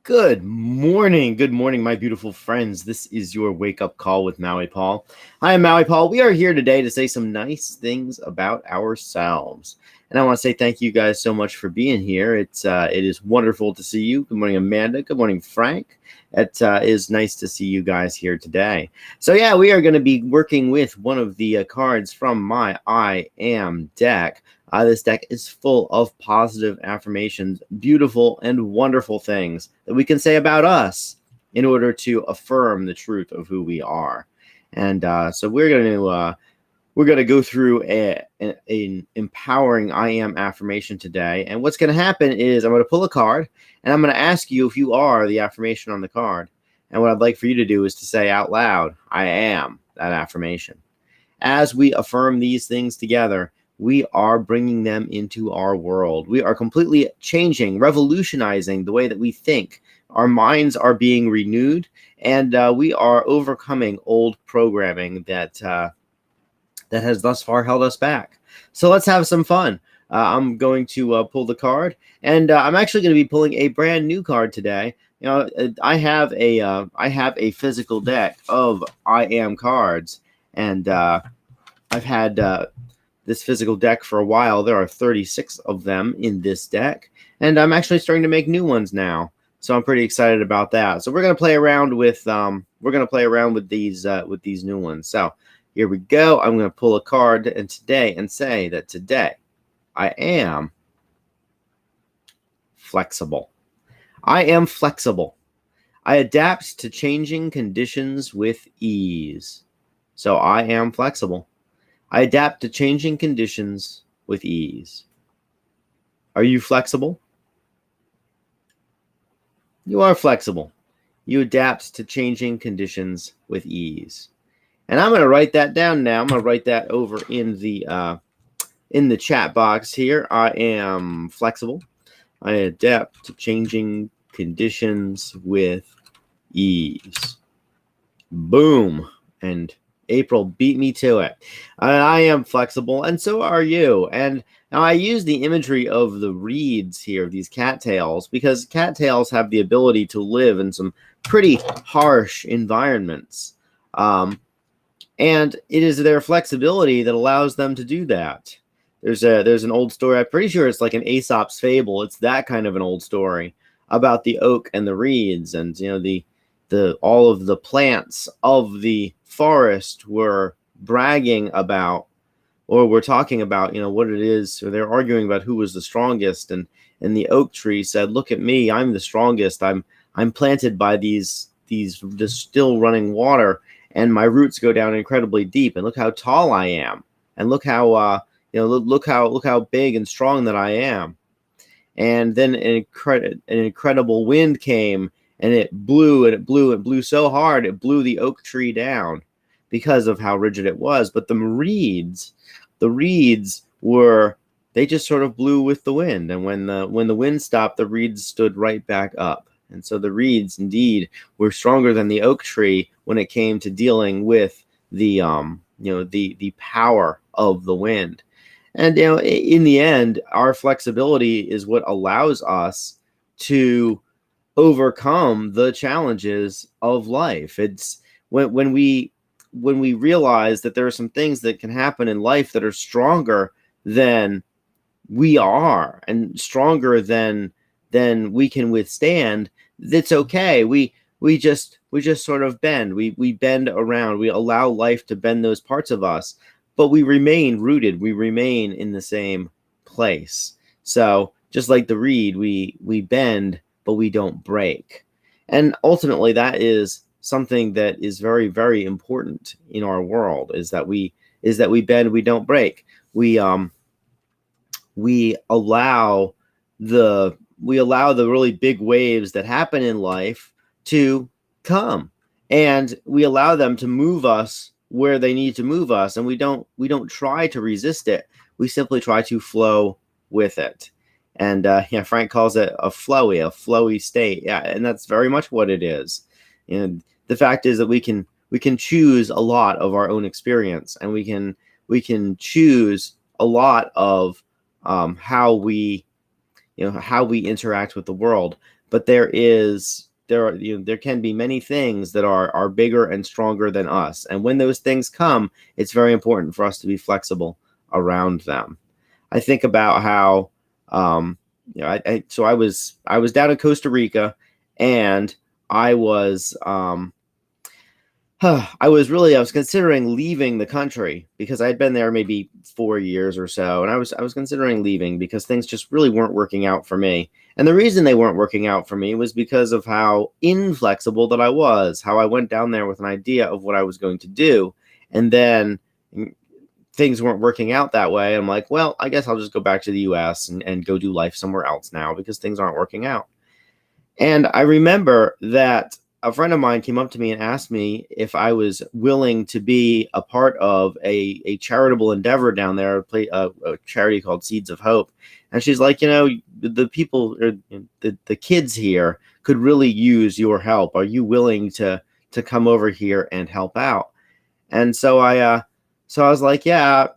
Good morning, my beautiful friends. This is your wake up call with Maui Paul. I am Maui Paul. We are here today to say some nice things about ourselves. And I want to say thank you guys so much for being here. It is wonderful to see you. Good morning, Amanda. Good morning, Frank. It is nice to see you guys here today. So yeah, we are going to be working with one of the cards from my I Am deck. This deck is full of positive affirmations, beautiful and wonderful things that we can say about us in order to affirm the truth of who we are. And so we're going to go through an empowering I am affirmation today. And what's going to happen is I'm going to pull a card and I'm going to ask you if you are the affirmation on the card. And what I'd like for you to do is to say out loud, I am that affirmation. As we affirm these things together, we are bringing them into our world. We are completely changing, revolutionizing the way that we think. Our minds are being renewed, and we are overcoming old programming that has thus far held us back. So let's have some fun. I'm going to pull the card, and I'm actually going to be pulling a brand new card today. You know, I have a physical deck of I am cards, and I've had this physical deck for a while. There are 36 of them in this deck, and I'm actually starting to make new ones now. So I'm pretty excited about that. So we're gonna play around with these new ones. So here we go. I'm gonna pull a card and say that today I am flexible. I am flexible. I adapt to changing conditions with ease. So I am flexible. I adapt to changing conditions with ease. Are you flexible? You are flexible. You adapt to changing conditions with ease. And I'm going to write that down now. I'm going to write that over in the chat box here. I am flexible. I adapt to changing conditions with ease. Boom. And April beat me to it. I am flexible, and so are you. And now I use the imagery of the reeds here, these cattails, because cattails have the ability to live in some pretty harsh environments. And it is their flexibility that allows them to do that. There's an old story. I'm pretty sure it's like an Aesop's fable. It's that kind of an old story about the oak and the reeds, and all of the plants of the forest were bragging about, or were talking about, what it is, or they're arguing about who was the strongest, and the oak tree said, "Look at me, I'm the strongest. I'm planted by these still running water, and my roots go down incredibly deep, and look how tall I am, and look how look how big and strong that I am." And then an incredible wind came, and it blew and it blew and blew so hard it blew the oak tree down because of how rigid it was. But the reeds they just sort of blew with the wind, and when the wind stopped, the reeds stood right back up. And so the reeds indeed were stronger than the oak tree when it came to dealing with the power of the wind. And in the end, our flexibility is what allows us to overcome the challenges of life. It's when we realize that there are some things that can happen in life that are stronger than we are, and stronger than we can withstand. That's okay. We just sort of bend. We bend around. We allow life to bend those parts of us, but we remain rooted. We remain in the same place. So just like the reed, we bend, but we don't break. And ultimately, that is something that is very, very important in our world, is that we bend, we don't break. We allow the really big waves that happen in life to come, and we allow them to move us where they need to move us, and we don't try to resist it. We simply try to flow with it. And Frank calls it a flowy state. Yeah, and that's very much what it is. And the fact is that we can choose a lot of our own experience, and we can choose a lot of how we how we interact with the world. But there can be many things that are bigger and stronger than us, and when those things come, it's very important for us to be flexible around them. I think about how so I was down in Costa Rica, and I was I was considering leaving the country because I had been there maybe 4 years or so, and I was considering leaving because things just really weren't working out for me. And the reason they weren't working out for me was because of how inflexible that I was, how I went down there with an idea of what I was going to do, and then things weren't working out that way. I'm like, well, I guess I'll just go back to the US and go do life somewhere else now because things aren't working out. And I remember that a friend of mine came up to me and asked me if I was willing to be a part of a charitable endeavor down there, a charity called Seeds of Hope. And she's like, the people, or the kids here could really use your help. Are you willing to come over here and help out? And so I was like, yeah,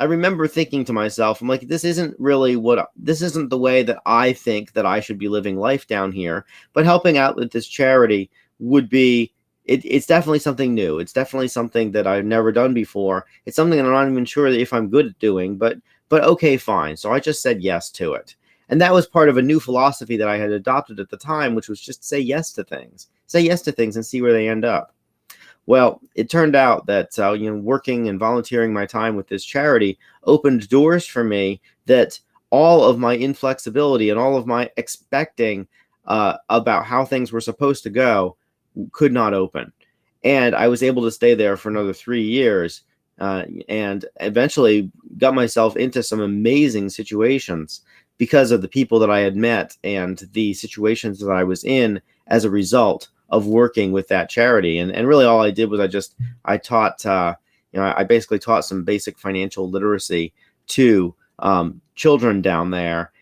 I remember thinking to myself, I'm like, this isn't the way that I think that I should be living life down here. But helping out with this charity would be, it's definitely something new. It's definitely something that I've never done before. It's something that I'm not even sure if I'm good at doing, but okay, fine. So I just said yes to it. And that was part of a new philosophy that I had adopted at the time, which was just say yes to things. Say yes to things and see where they end up. Well, it turned out that working and volunteering my time with this charity opened doors for me that all of my inflexibility and all of my expecting about how things were supposed to go could not open. And I was able to stay there for another 3 years, and eventually got myself into some amazing situations because of the people that I had met and the situations that I was in as a result of working with that charity. And really all I did was I taught, I basically taught some basic financial literacy to children down there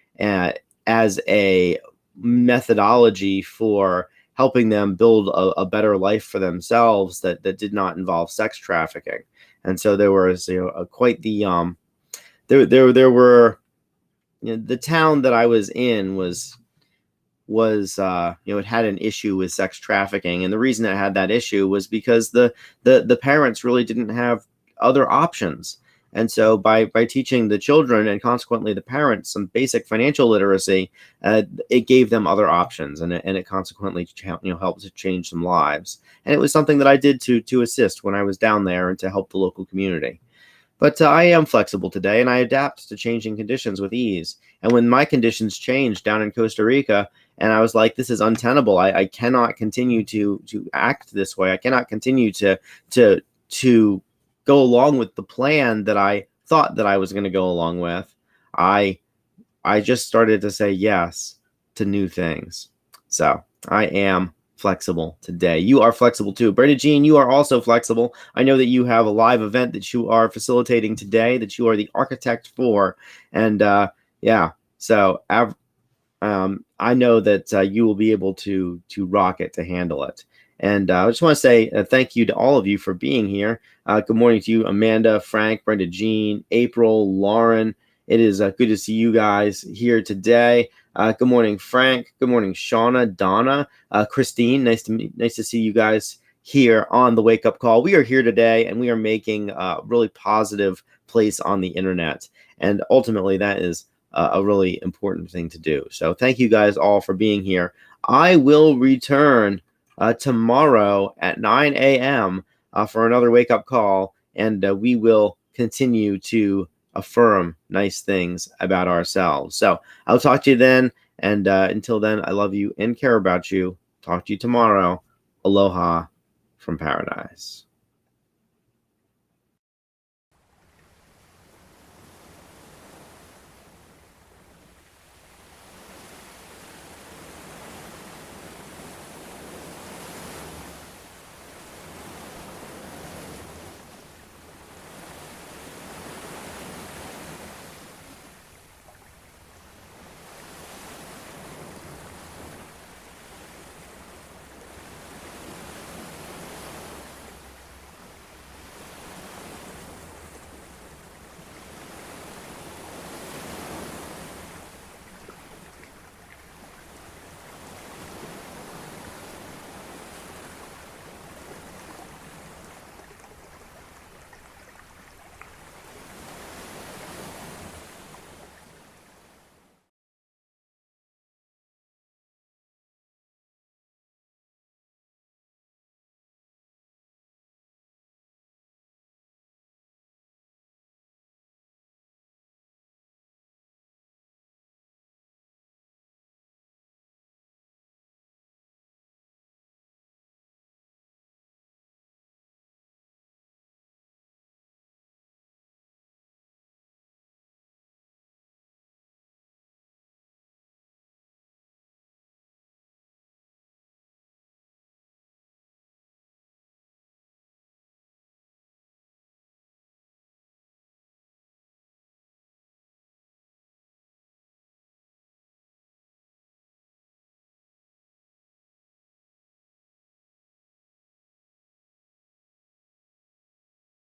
as a methodology for helping them build a better life for themselves that did not involve sex trafficking. And so there was, quite the, there were, the town that I was in was it had an issue with sex trafficking, and the reason it had that issue was because the parents really didn't have other options. And so by teaching the children and consequently the parents some basic financial literacy, it gave them other options, and it consequently helped to change some lives. And it was something that I did to assist when I was down there and to help the local community. But I am flexible today, and I adapt to changing conditions with ease. And when my conditions changed down in Costa Rica, and I was like, this is untenable. I cannot continue to act this way. I cannot continue to go along with the plan that I thought that I was going to go along with. I just started to say yes to new things. So I am flexible today. You are flexible too. Brenda Jean, you are also flexible. I know that you have a live event that you are facilitating today that you are the architect for. And so I know that you will be able to rock it, to handle it. And I just want to say thank you to all of you for being here. Good morning to you, Amanda, Frank, Brenda Jean, April, Lauren. It is good to see you guys here today. Good morning, Frank. Good morning, Shauna, Donna, Christine. Nice to see you guys here on the Wake Up Call. We are here today, and we are making a really positive place on the internet. And ultimately, that is a really important thing to do. So thank you guys all for being here. I will return tomorrow at 9 a.m. For another Wake Up Call, and we will continue to affirm nice things about ourselves. So I'll talk to you then. And until then, I love you and care about you. Talk to you tomorrow. Aloha from paradise.